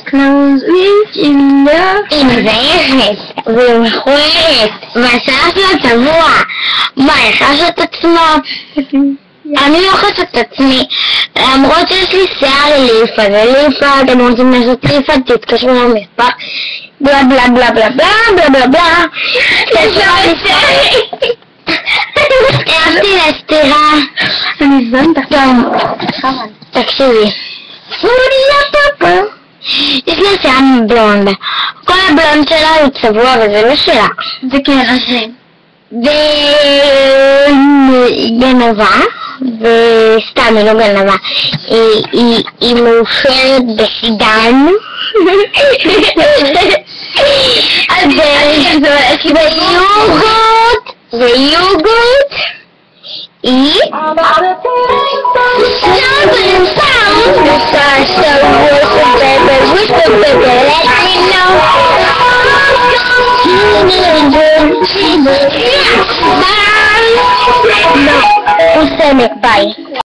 Close with enough. היא מזייפת, והיא מכוערת, והשיער שלה צבוע. מה, יכעס את עצמה? אני לא חושבת את עצמי, למרות שיש לי שיער ליפה, וליפה, אתם רוצים לעשות ליפה, תתקשרו למספר, בלה בלה בלה בלה בלה בלה בלה בלה. אהבתי להסתירה. אני זמן תחתום. תקשיבי. יש לה שיער בלונד, כל הבלונד שלה הוא צבוע וזה לא שלה. זה כן, אז זה. והיא גנבה, וסתם היא לא גנבה, היא מאושרת בסידן. ויוגורט, היא הוא סמק, ביי.